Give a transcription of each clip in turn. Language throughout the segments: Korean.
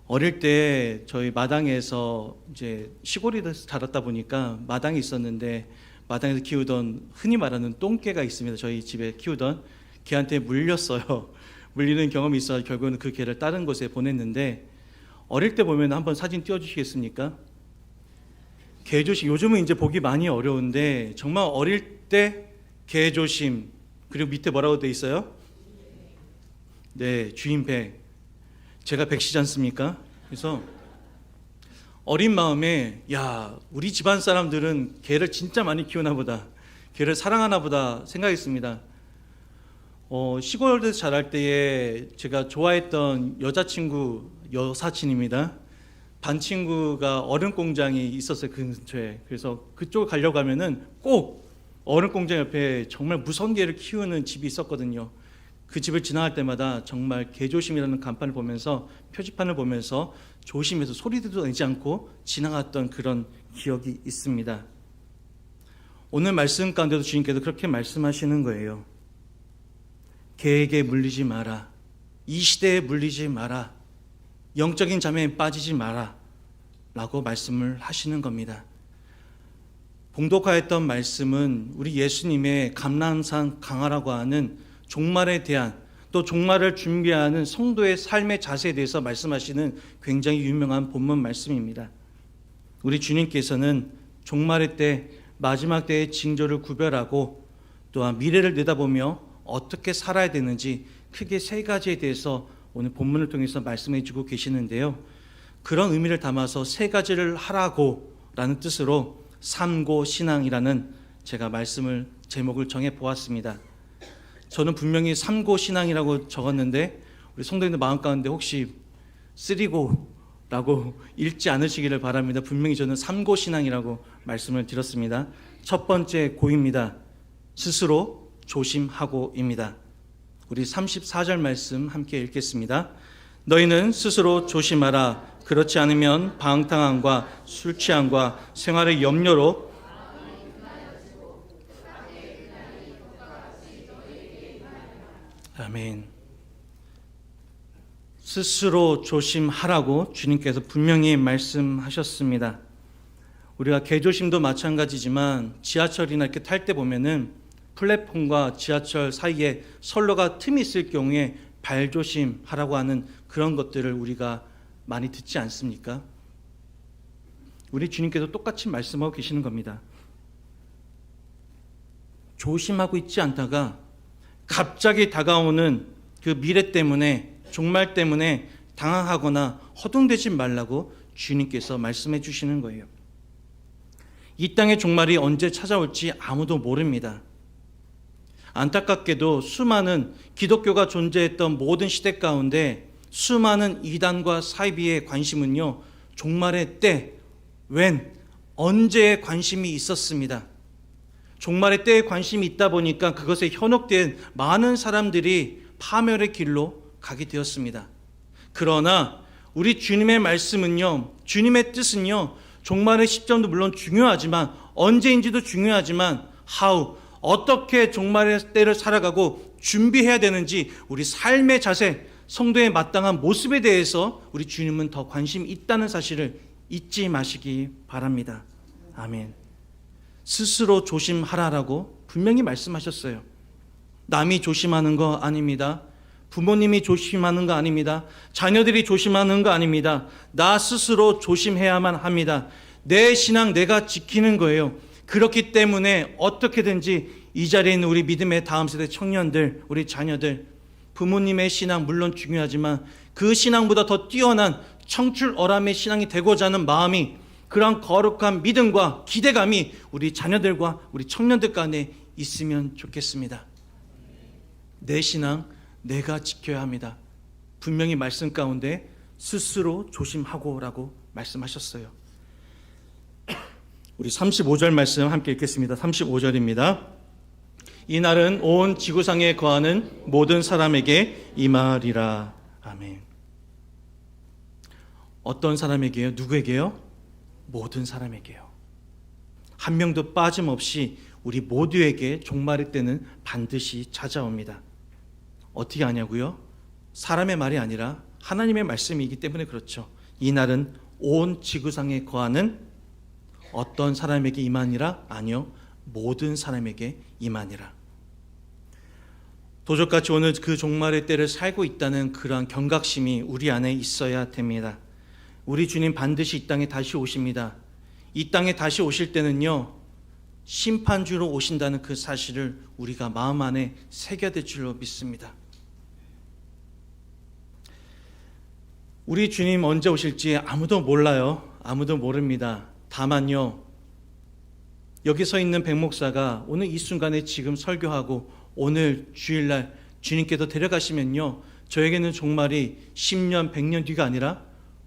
어릴 때 저희 마당에서 이제 시골에서 자랐다 보니까 마당이 있었는데 마당에서 키우던 흔히 말하는 똥개가 있습니다. 저희 집에 키우던 개한테 물렸어요. 물리는 경험이 있어서 결국은 그 개를 다른 곳에 보냈는데 어릴 때 보면 한번 사진 띄워주시겠습니까? 개조심, 요즘은 이제 보기 많이 어려운데 정말 어릴 때 개조심, 그리고 밑에 뭐라고 돼 있어요? 네, 주인 백. 제가 백시지 않습니까? 그래서 어린 마음에 야, 우리 집안 사람들은 개를 진짜 많이 키우나 보다, 개를 사랑하나 보다 생각했습니다. 시골에서 자랄 때에 제가 좋아했던 여자친구, 여사친입니다. 반 친구가 어른 공장이 있었어요, 그 근처에. 그래서 그쪽을 가려고 하면은 꼭 어른 공장 옆에 정말 무서운 개를 키우는 집이 있었거든요. 그 집을 지나갈 때마다 정말 개조심이라는 간판을 보면서, 표지판을 보면서 조심해서 소리도 내지 않고 지나갔던 그런 기억이 있습니다. 오늘 말씀 가운데도 주님께서 그렇게 말씀하시는 거예요. 개에게 물리지 마라. 이 시대에 물리지 마라. 영적인 잠에 빠지지 마라. 라고 말씀을 하시는 겁니다. 봉독하였던 말씀은 우리 예수님의 감람산 강화라고 하는 종말에 대한, 또 종말을 준비하는 성도의 삶의 자세에 대해서 말씀하시는 굉장히 유명한 본문 말씀입니다. 우리 주님께서는 종말의 때, 마지막 때의 징조를 구별하고 또한 미래를 내다보며 어떻게 살아야 되는지 크게 세 가지에 대해서 오늘 본문을 통해서 말씀해 주고 계시는데요. 그런 의미를 담아서 세 가지를 하라고 라는 뜻으로 삼고신앙이라는 제가 말씀을, 제목을 정해 보았습니다. 저는 분명히 삼고신앙이라고 적었는데 우리 성도님들 마음 가운데 혹시 쓰리고라고 읽지 않으시기를 바랍니다. 분명히 저는 삼고신앙이라고 말씀을 드렸습니다. 첫 번째 고입니다. 스스로 조심하고입니다. 우리 34절 말씀 함께 읽겠습니다. 너희는 스스로 조심하라. 그렇지 않으면 방탕함과 술 취함과 생활의 염려로 아멘. 스스로 조심하라고 주님께서 분명히 말씀하셨습니다. 우리가 개조심도 마찬가지지만 지하철이나 이렇게 탈 때 보면은 플랫폼과 지하철 사이에 선로가 틈이 있을 경우에 발조심하라고 하는 그런 것들을 우리가 많이 듣지 않습니까? 우리 주님께서 똑같이 말씀하고 계시는 겁니다. 조심하고 있지 않다가 갑자기 다가오는 그 미래 때문에, 종말 때문에 당황하거나 허둥대지 말라고 주님께서 말씀해 주시는 거예요. 이 땅의 종말이 언제 찾아올지 아무도 모릅니다. 안타깝게도 수많은 기독교가 존재했던 모든 시대 가운데 수많은 이단과 사이비의 관심은요, 종말의 때, 웬, 언제에 관심이 있었습니다. 종말의 때에 관심이 있다 보니까 그것에 현혹된 많은 사람들이 파멸의 길로 가게 되었습니다. 그러나 우리 주님의 말씀은요, 주님의 뜻은요, 종말의 시점도 물론 중요하지만, 언제인지도 중요하지만, 어떻게 종말의 때를 살아가고 준비해야 되는지, 우리 삶의 자세, 성도의 마땅한 모습에 대해서 우리 주님은 더 관심이 있다는 사실을 잊지 마시기 바랍니다. 아멘. 스스로 조심하라라고 분명히 말씀하셨어요. 남이 조심하는 거 아닙니다. 부모님이 조심하는 거 아닙니다. 자녀들이 조심하는 거 아닙니다. 나 스스로 조심해야만 합니다. 내 신앙 내가 지키는 거예요. 그렇기 때문에 어떻게든지 이 자리에 있는 우리 믿음의 다음 세대 청년들, 우리 자녀들, 부모님의 신앙 물론 중요하지만 그 신앙보다 더 뛰어난 청출어람의 신앙이 되고자 하는 마음이, 그런 거룩한 믿음과 기대감이 우리 자녀들과 우리 청년들 간에 있으면 좋겠습니다. 내 신앙 내가 지켜야 합니다. 분명히 말씀 가운데 스스로 조심하고라고 말씀하셨어요. 우리 35절 말씀 함께 읽겠습니다. 35절입니다. 이 날은 온 지구상에 거하는 모든 사람에게 임하리라. 아멘. 어떤 사람에게요? 누구에게요? 모든 사람에게요. 한 명도 빠짐없이 우리 모두에게 종말의 때는 반드시 찾아옵니다. 어떻게 아냐고요? 사람의 말이 아니라 하나님의 말씀이기 때문에 그렇죠. 이 날은 온 지구상에 거하는 어떤 사람에게 임하니라? 아니요, 모든 사람에게 임하니라. 도적같이 오늘 그 종말의 때를 살고 있다는 그러한 경각심이 우리 안에 있어야 됩니다. 우리 주님 반드시 이 땅에 다시 오십니다. 이 땅에 다시 오실 때는요, 심판주로 오신다는 그 사실을 우리가 마음 안에 새겨야 될 줄로 믿습니다. 우리 주님 언제 오실지 아무도 몰라요. 아무도 모릅니다. 다만요, 여기 서 있는 백 목사가 오늘 이 순간에 지금 설교하고 오늘 주일날 주님께서 데려가시면요, 저에게는 종말이 10년, 100년 뒤가 아니라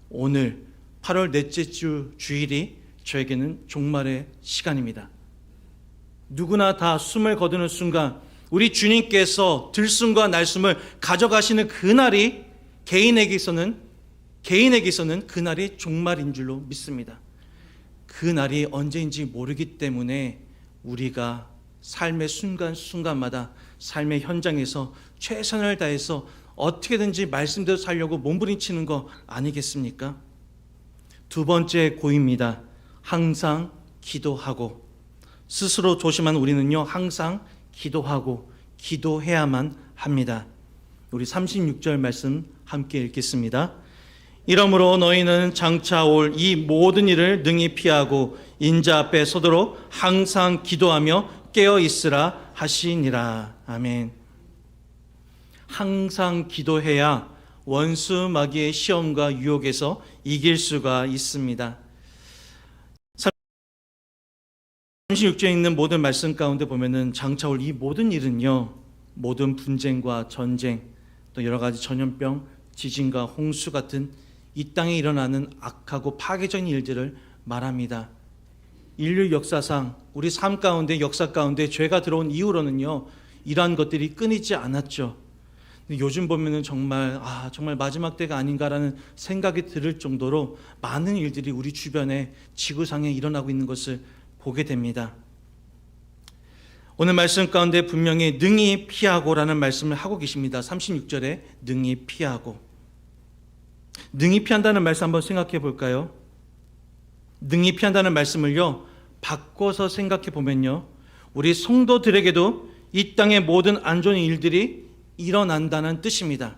오늘 8월 넷째 주 주일이 저에게는 종말의 시간입니다. 누구나 다 숨을 거두는 순간 우리 주님께서 들숨과 날숨을 가져가시는 그날이 개인에게서는 그날이 종말인 줄로 믿습니다. 그날이 언제인지 모르기 때문에 우리가 삶의 순간순간마다 삶의 현장에서 최선을 다해서 어떻게든지 말씀대로 살려고 몸부림치는 거 아니겠습니까? 두 번째 고입니다. 항상 기도하고. 스스로 조심한 우리는요, 항상 기도하고 기도해야만 합니다. 우리 36절 말씀 함께 읽겠습니다. 이러므로 너희는 장차 올 이 모든 일을 능히 피하고 인자 앞에 서도록 항상 기도하며 깨어 있으라 하시니라. 아멘. 항상 기도해야 원수 마귀의 시험과 유혹에서 이길 수가 있습니다. 36조에 있는 모든 말씀 가운데 보면은 장차 올 이 모든 일은요, 모든 분쟁과 전쟁, 또 여러 가지 전염병, 지진과 홍수 같은 이 땅에 일어나는 악하고 파괴적인 일들을 말합니다. 인류 역사상 우리 삶 가운데, 역사 가운데 죄가 들어온 이후로는요, 이러한 것들이 끊이지 않았죠. 근데 요즘 보면은 정말 마지막 때가 아닌가라는 생각이 들 정도로 많은 일들이 우리 주변에 지구상에 일어나고 있는 것을 보게 됩니다. 오늘 말씀 가운데 분명히 능히 피하고라는 말씀을 하고 계십니다. 36절에 능히 피하고. 능히 피한다는 말씀 한번 생각해 볼까요? 능히 피한다는 말씀을요, 바꿔서 생각해 보면요, 우리 성도들에게도 이 땅의 모든 안 좋은 일들이 일어난다는 뜻입니다.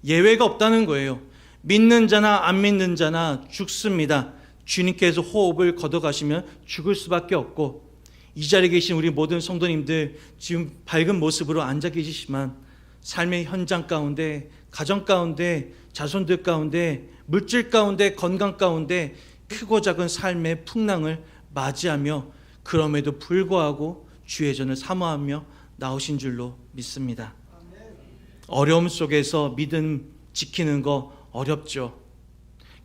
예외가 없다는 거예요. 믿는 자나 안 믿는 자나 죽습니다. 주님께서 호흡을 걷어가시면 죽을 수밖에 없고, 이 자리에 계신 우리 모든 성도님들 지금 밝은 모습으로 앉아 계시지만 삶의 현장 가운데, 가정 가운데, 자손들 가운데, 물질 가운데, 건강 가운데 크고 작은 삶의 풍랑을 맞이하며 그럼에도 불구하고 주의 전을 사모하며 나오신 줄로 믿습니다. 어려움 속에서 믿음 지키는 거 어렵죠.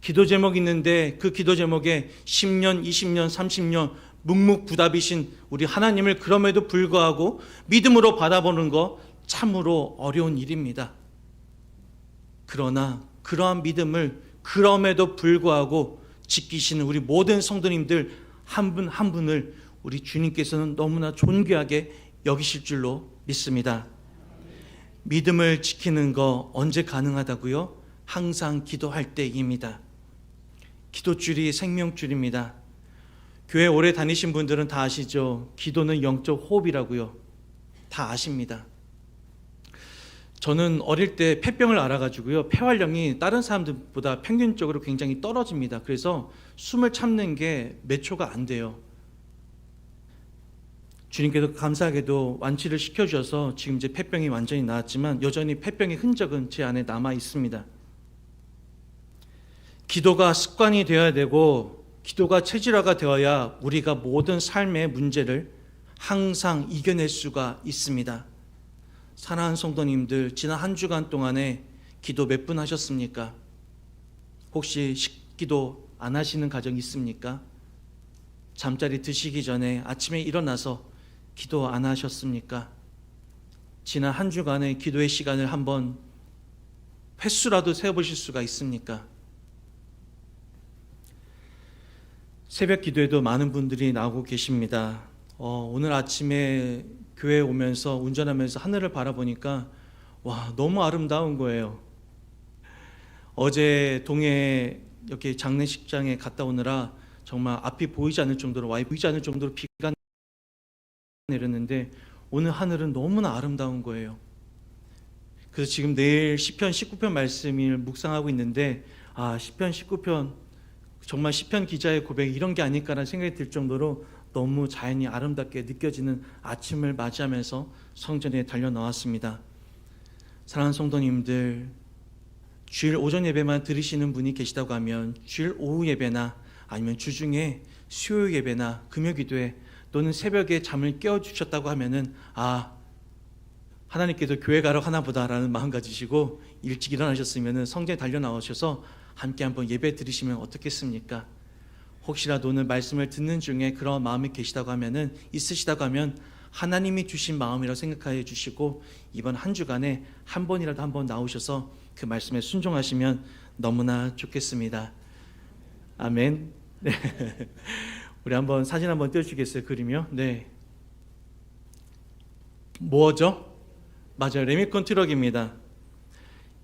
기도 제목이 있는데 그 기도 제목에 10년, 20년, 30년 묵묵부답이신 우리 하나님을 그럼에도 불구하고 믿음으로 바라보는 거 참으로 어려운 일입니다. 그러나 그러한 믿음을 그럼에도 불구하고 지키시는 우리 모든 성도님들 한 분 한 분을 우리 주님께서는 너무나 존귀하게 여기실 줄로 믿습니다. 믿음을 지키는 거 언제 가능하다고요? 항상 기도할 때입니다. 기도줄이 생명줄입니다. 교회 오래 다니신 분들은 다 아시죠? 기도는 영적 호흡이라고요. 다 아십니다. 저는 어릴 때 폐병을 앓아가지고요, 폐활량이 다른 사람들보다 평균적으로 굉장히 떨어집니다. 그래서 숨을 참는 게 몇 초가 안 돼요. 주님께서 감사하게도 완치를 시켜주셔서 지금 이제 폐병이 완전히 나았지만 여전히 폐병의 흔적은 제 안에 남아 있습니다. 기도가 습관이 되어야 되고 기도가 체질화가 되어야 우리가 모든 삶의 문제를 항상 이겨낼 수가 있습니다. 사랑하는 성도님들, 지난 한 주간 동안에 기도 몇 분 하셨습니까? 혹시 식기도 안 하시는 가정 있습니까? 잠자리 드시기 전에 아침에 일어나서 기도 안 하셨습니까? 지난 한 주간의 기도의 시간을 한번 횟수라도 세어보실 수가 있습니까? 새벽 기도에도 많은 분들이 나오고 계십니다. 오늘 아침에 교회에 오면서 운전하면서 하늘을 바라보니까 너무 아름다운 거예요. 어제 동해 여기 장례식장에 갔다 오느라 정말 앞이 보이지 않을 정도로 보이지 않을 정도로 비가 내렸는데 오늘 하늘은 너무나 아름다운 거예요. 그래서 지금 내일 시편 19편 말씀을 묵상하고 있는데 시편 19편 정말 시편 기자의 고백이 이런 게 아닐까라는 생각이 들 정도로 너무 자연이 아름답게 느껴지는 아침을 맞이하면서 성전에 달려 나왔습니다. 사랑하는 성도님들, 주일 오전 예배만 들으시는 분이 계시다고 하면 주일 오후 예배나 아니면 주중에 수요 예배나 금요 기도회 또는 새벽에 잠을 깨워주셨다고 하면은 하나님께서 교회 가러 하나보다라는 마음 가지시고 일찍 일어나셨으면 성전에 달려 나오셔서 함께 한번 예배 드리시면 어떻겠습니까? 혹시라도 오늘 말씀을 듣는 중에 그런 마음이 있으시다고 하면 하나님이 주신 마음이라고 생각해 주시고 이번 한 주간에 한 번이라도 한번 나오셔서 그 말씀에 순종하시면 너무나 좋겠습니다. 아멘. 네. 우리 한번 사진 한번 띄워주시겠어요? 그림이요? 네. 뭐죠? 맞아요. 레미콘 트럭입니다.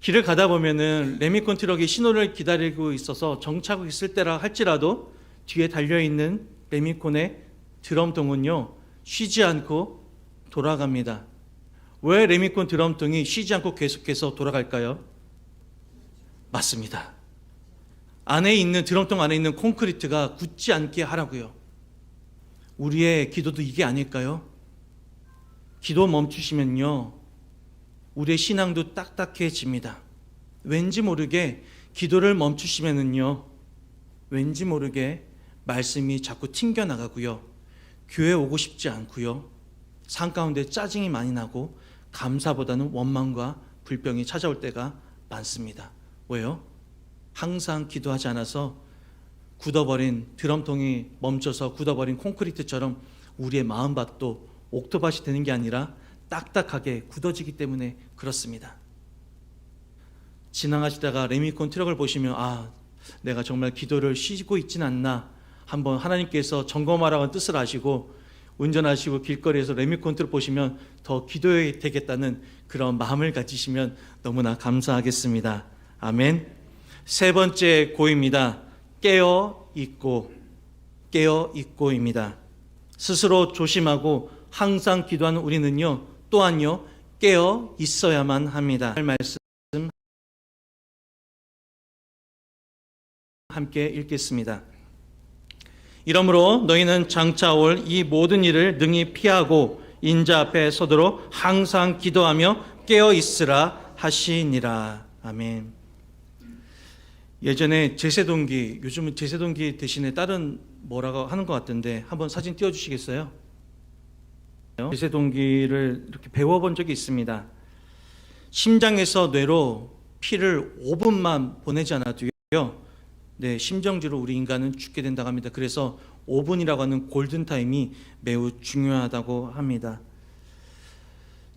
길을 가다 보면은 레미콘 트럭이 신호를 기다리고 있어서 정차하고 있을 때라 할지라도 뒤에 달려있는 레미콘의 드럼통은요, 쉬지 않고 돌아갑니다. 왜 레미콘 드럼통이 쉬지 않고 계속해서 돌아갈까요? 맞습니다. 드럼통 안에 있는 콘크리트가 굳지 않게 하라고요. 우리의 기도도 이게 아닐까요? 기도 멈추시면요, 우리의 신앙도 딱딱해집니다. 왠지 모르게 기도를 멈추시면은요, 왠지 모르게 말씀이 자꾸 튕겨나가고요, 교회 오고 싶지 않고요, 삶 가운데 짜증이 많이 나고 감사보다는 원망과 불평이 찾아올 때가 많습니다. 왜요? 항상 기도하지 않아서 굳어버린 드럼통이 멈춰서 굳어버린 콘크리트처럼 우리의 마음밭도 옥토밭이 되는 게 아니라 딱딱하게 굳어지기 때문에 그렇습니다. 지나가시다가 레미콘 트럭을 보시면 내가 정말 기도를 쉬고 있진 않나 한번 하나님께서 점검하라는 뜻을 아시고 운전하시고 길거리에서 레미콘 트럭 보시면 더 기도해야 되겠다는 그런 마음을 가지시면 너무나 감사하겠습니다. 아멘. 세 번째 고입니다. 깨어있고입니다. 스스로 조심하고 항상 기도하는 우리는요, 또한요, 깨어 있어야만 합니다. 말씀 함께 읽겠습니다. 이러므로 너희는 장차 올 이 모든 일을 능히 피하고 인자 앞에 서도록 항상 기도하며 깨어 있으라 하시니라. 아멘. 예전에 제세동기, 요즘은 제세동기 대신에 다른 뭐라고 하는 것 같던데 한번 사진 띄워주시겠어요? 제세동기를 이렇게 배워본 적이 있습니다. 심장에서 뇌로 피를 5분만 보내지 않아도요, 심정지로 우리 인간은 죽게 된다고 합니다. 그래서 5분이라고 하는 골든타임이 매우 중요하다고 합니다.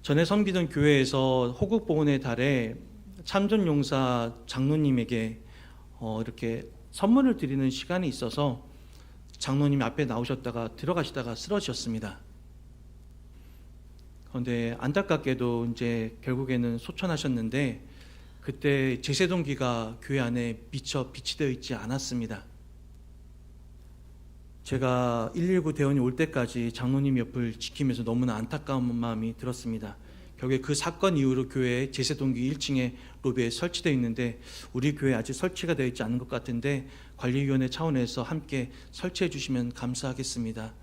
전에 섬기던 교회에서 호국봉헌의 달에 참전용사 장로님에게 이렇게 선물을 드리는 시간이 있어서 장로님이 앞에 나오셨다가 들어가시다가 쓰러지셨습니다. 그런데 안타깝게도 이제 결국에는 소천하셨는데 그때 제세동기가 교회 안에 미처 비치되어 있지 않았습니다. 제가 119 대원이 올 때까지 장로님 옆을 지키면서 너무나 안타까운 마음이 들었습니다. 결국에 그 사건 이후로 교회에 제세동기 1층에 로비에 설치되어 있는데 우리 교회에 아직 설치가 되어 있지 않은 것 같은데 관리위원회 차원에서 함께 설치해 주시면 감사하겠습니다.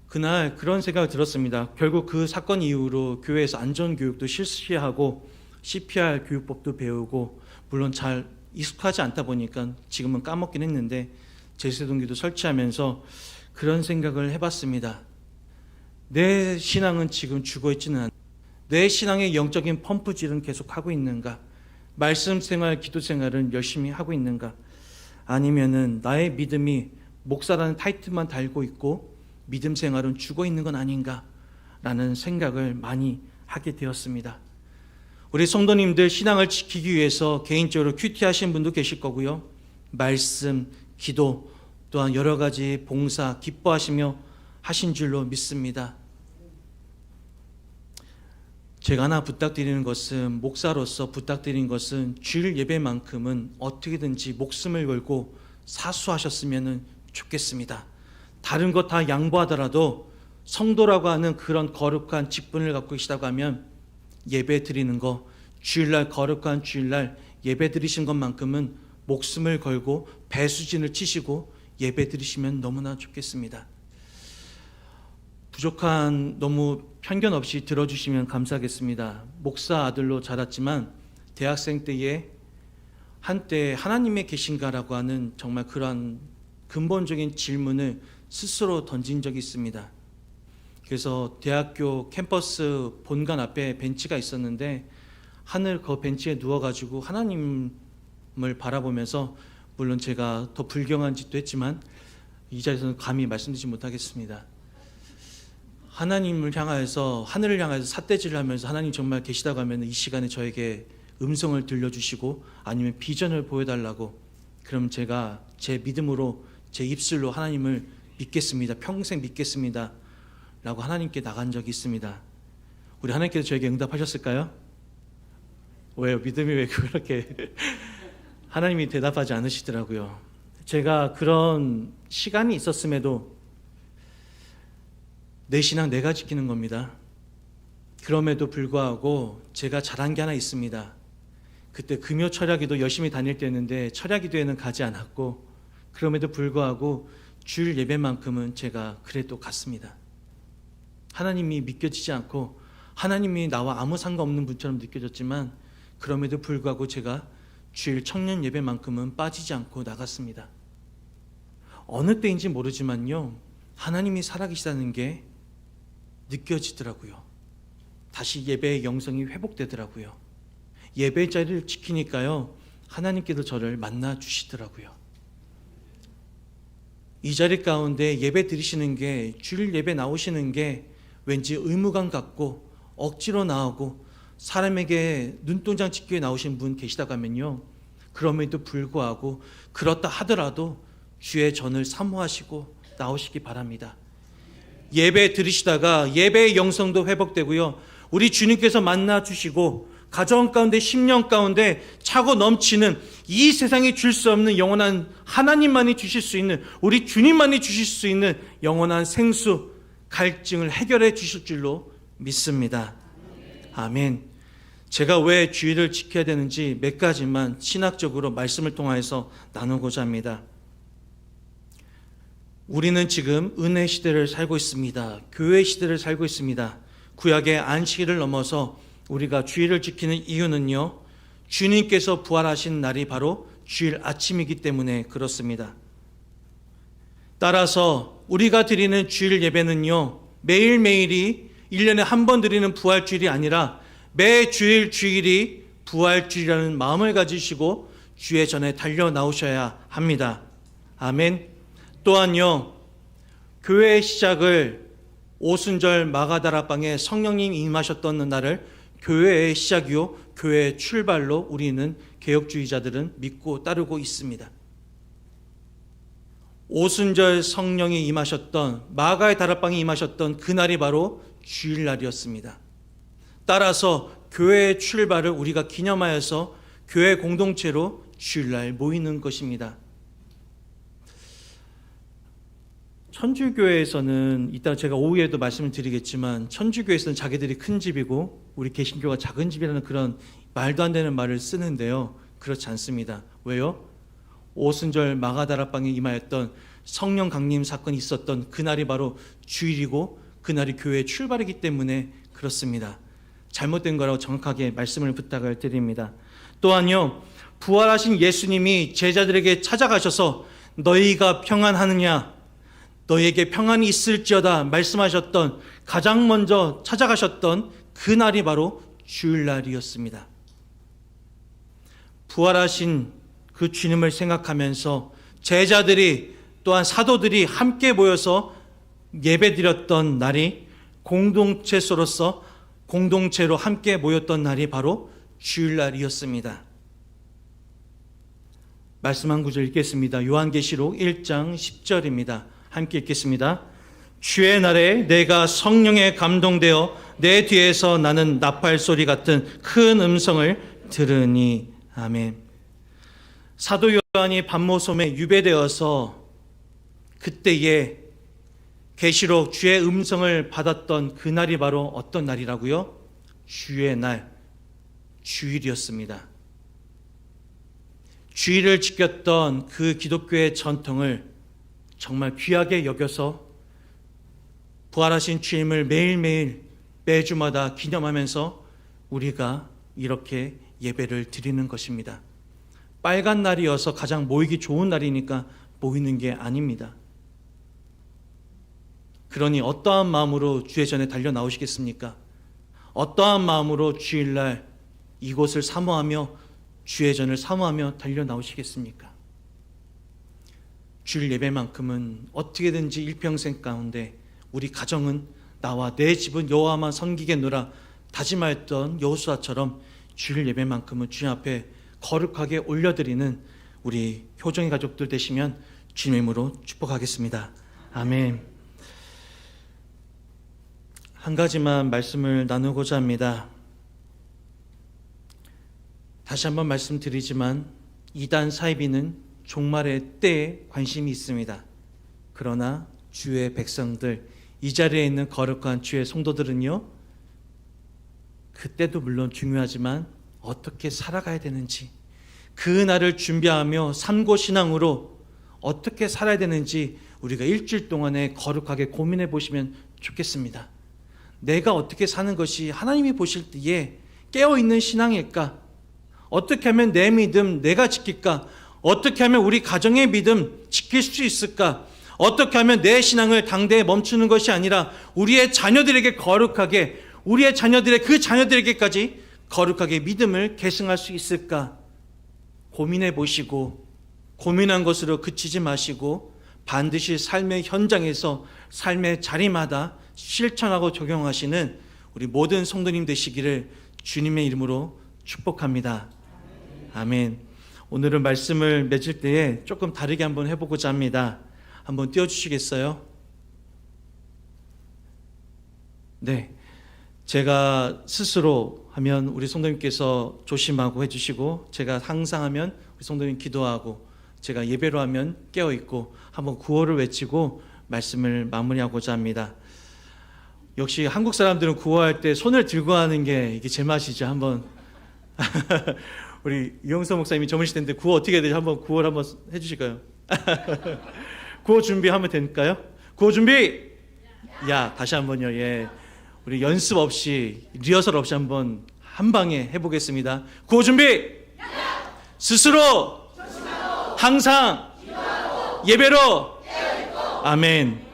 그날 그런 생각이 들었습니다. 결국 그 사건 이후로 교회에서 안전교육도 실시하고 CPR 교육법도 배우고 물론 잘 익숙하지 않다 보니까 지금은 까먹긴 했는데 제세동기도 설치하면서 그런 생각을 해봤습니다. 내 신앙은 지금 죽어있지는 않는가? 내 신앙의 영적인 펌프질은 계속하고 있는가? 말씀 생활, 기도 생활은 열심히 하고 있는가? 아니면은 나의 믿음이 목사라는 타이틀만 달고 있고 믿음 생활은 죽어있는 건 아닌가? 라는 생각을 많이 하게 되었습니다. 우리 성도님들 신앙을 지키기 위해서 개인적으로 큐티하신 분도 계실 거고요. 말씀, 기도 또한 여러 가지 봉사 기뻐하시며 하신 줄로 믿습니다. 제가 하나 부탁드리는 것은, 목사로서 부탁드리는 것은 주일 예배만큼은 어떻게든지 목숨을 걸고 사수하셨으면 좋겠습니다. 다른 것 다 양보하더라도 성도라고 하는 그런 거룩한 직분을 갖고 계시다고 하면 예배 드리는 거, 주일날 거룩한 주일날 예배 드리신 것만큼은 목숨을 걸고 배수진을 치시고 예배 드리시면 너무나 좋겠습니다. 부족한 너무 편견 없이 들어주시면 감사하겠습니다. 목사 아들로 자랐지만 대학생 때에 한때 하나님의 계신가라고 하는 정말 그러한 근본적인 질문을 스스로 던진 적이 있습니다. 그래서 대학교 캠퍼스 본관 앞에 벤치가 있었는데 하늘 그 벤치에 누워가지고 하나님을 바라보면서, 물론 제가 더 불경한 짓도 했지만 이 자리에서는 감히 말씀드리지 못하겠습니다. 하나님을 향하여서, 하늘을 향해서 삿대질을 하면서 하나님 정말 계시다고 하면 이 시간에 저에게 음성을 들려주시고 아니면 비전을 보여달라고, 그럼 제가 제 믿음으로 제 입술로 하나님을 믿겠습니다, 평생 믿겠습니다 라고 하나님께 나간 적이 있습니다. 우리 하나님께서 저에게 응답하셨을까요? 왜요? 믿음이 왜 그렇게 하나님이 대답하지 않으시더라고요. 제가 그런 시간이 있었음에도 내 신앙 내가 지키는 겁니다. 그럼에도 불구하고 제가 잘한 게 하나 있습니다. 그때 금요 철야기도 열심히 다닐 때였는데 철야기도에는 가지 않았고, 그럼에도 불구하고 주일 예배만큼은 제가 그래도 갔습니다. 하나님이 믿겨지지 않고 하나님이 나와 아무 상관없는 분처럼 느껴졌지만 그럼에도 불구하고 제가 주일 청년 예배만큼은 빠지지 않고 나갔습니다. 어느 때인지 모르지만요, 하나님이 살아계시다는 게 느껴지더라고요. 다시 예배의 영성이 회복되더라고요. 예배 자리를 지키니까요, 하나님께서 저를 만나 주시더라고요. 이 자리 가운데 예배 드리시는 게, 주일 예배 나오시는 게 왠지 의무감 같고 억지로 나오고 사람에게 눈동장 찍기 위해 나오신 분 계시다고 하면요, 그럼에도 불구하고 그렇다 하더라도 주의 전을 사모하시고 나오시기 바랍니다. 예배 드리시다가 예배의 영성도 회복되고요, 우리 주님께서 만나 주시고 가정 가운데, 심령 가운데 차고 넘치는, 이 세상이 줄 수 없는 영원한, 하나님만이 주실 수 있는, 우리 주님만이 주실 수 있는 영원한 생수, 갈증을 해결해 주실 줄로 믿습니다. 아멘. 제가 왜 주일을 지켜야 되는지 몇 가지만 신학적으로 말씀을 통해서 나누고자 합니다. 우리는 지금 은혜 시대를 살고 있습니다. 교회 시대를 살고 있습니다. 구약의 안식일을 넘어서 우리가 주일을 지키는 이유는요, 주님께서 부활하신 날이 바로 주일 아침이기 때문에 그렇습니다. 따라서 우리가 드리는 주일 예배는요, 매일매일이 1년에 한 번 드리는 부활주일이 아니라 매 주일 주일이 부활주일이라는 마음을 가지시고 주의 전에 달려 나오셔야 합니다. 아멘. 또한요, 교회의 시작을 오순절 마가다락방에 성령님이 임하셨던 날을 교회의 시작이요, 교회의 출발로 우리는 개혁주의자들은 믿고 따르고 있습니다. 오순절 성령이 임하셨던, 마가의 다락방에 임하셨던 그날이 바로 주일날이었습니다. 따라서 교회의 출발을 우리가 기념하여서 교회 공동체로 주일날 모이는 것입니다. 천주교회에서는, 이따 제가 오후에도 말씀을 드리겠지만, 천주교회에서는 자기들이 큰 집이고 우리 개신교가 작은 집이라는 그런 말도 안 되는 말을 쓰는데요, 그렇지 않습니다. 왜요? 오순절 마가다락방에 임하였던 성령 강림 사건이 있었던 그날이 바로 주일이고 그날이 교회의 출발이기 때문에 그렇습니다. 잘못된 거라고 정확하게 말씀을 부탁을 드립니다. 또한요, 부활하신 예수님이 제자들에게 찾아가셔서 너희가 평안하느냐, 너희에게 평안이 있을지어다 말씀하셨던, 가장 먼저 찾아가셨던 그날이 바로 주일날이었습니다. 부활하신 그 주님을 생각하면서 제자들이, 또한 사도들이 함께 모여서 예배드렸던 날이, 공동체로서 공동체로 함께 모였던 날이 바로 주일날이었습니다. 말씀 한 구절 읽겠습니다. 요한계시록 1장 10절입니다. 함께 읽겠습니다. 주의 날에 내가 성령에 감동되어 내 뒤에서 나는 나팔 소리 같은 큰 음성을 들으니. 아멘. 사도 요한이 밤모섬에 유배되어서 그때에 계시록 주의 음성을 받았던 그날이 바로 어떤 날이라고요? 주의 날, 주일이었습니다. 주일을 지켰던 그 기독교의 전통을 정말 귀하게 여겨서 부활하신 주님을 매일매일 매주마다 기념하면서 우리가 이렇게 예배를 드리는 것입니다. 빨간 날이어서 가장 모이기 좋은 날이니까 모이는 게 아닙니다. 그러니 어떠한 마음으로 주의 전에 달려 나오시겠습니까? 어떠한 마음으로 주일날 이곳을 사모하며 주의 전을 사모하며 달려 나오시겠습니까? 주일 예배만큼은 어떻게든지 일평생 가운데 우리 가정은 나와 내 집은 여호와만 섬기겠노라 다짐하였던 여호수아처럼 주일 예배만큼은 주님 앞에 거룩하게 올려드리는 우리 효정의 가족들 되시면 주님의 이름으로 축복하겠습니다. 아멘. 한 가지만 말씀을 나누고자 합니다. 다시 한번 말씀드리지만 이단 사이비는 종말의 때에 관심이 있습니다. 그러나 주의 백성들, 이 자리에 있는 거룩한 주의 성도들은요, 그때도 물론 중요하지만 어떻게 살아가야 되는지, 그 날을 준비하며 삼고신앙으로 어떻게 살아야 되는지 우리가 일주일 동안에 거룩하게 고민해 보시면 좋겠습니다. 내가 어떻게 사는 것이 하나님이 보실 때에 깨어있는 신앙일까? 어떻게 하면 내 믿음 내가 지킬까? 어떻게 하면 우리 가정의 믿음 지킬 수 있을까? 어떻게 하면 내 신앙을 당대에 멈추는 것이 아니라 우리의 자녀들에게 거룩하게, 우리의 자녀들의 그 자녀들에게까지 거룩하게 믿음을 계승할 수 있을까? 고민해 보시고, 고민한 것으로 그치지 마시고 반드시 삶의 현장에서 삶의 자리마다 실천하고 적용하시는 우리 모든 성도님 되시기를 주님의 이름으로 축복합니다. 아멘. 오늘은 말씀을 맺을 때에 조금 다르게 한번 해보고자 합니다. 한번 띄워주시겠어요? 네. 제가 스스로 하면 우리 성도님께서 조심하고 해주시고, 제가 항상 하면 우리 성도님 기도하고, 제가 예배로 하면 깨어있고, 한번 구호를 외치고 말씀을 마무리하고자 합니다. 역시 한국 사람들은 구호할 때 손을 들고 하는 게 이게 제맛이죠. 한번 우리 이영서 목사님이 전문실 텐데 구호 어떻게 해야 되지? 한번 구호를 한번 해주실까요? 구호 준비하면 될까요? 구호 준비! 야, 다시 한번요. 예, 우리 연습 없이, 리허설 없이 한번 한 방에 해보겠습니다. 구호 준비! 스스로 항상 예배로. 아멘.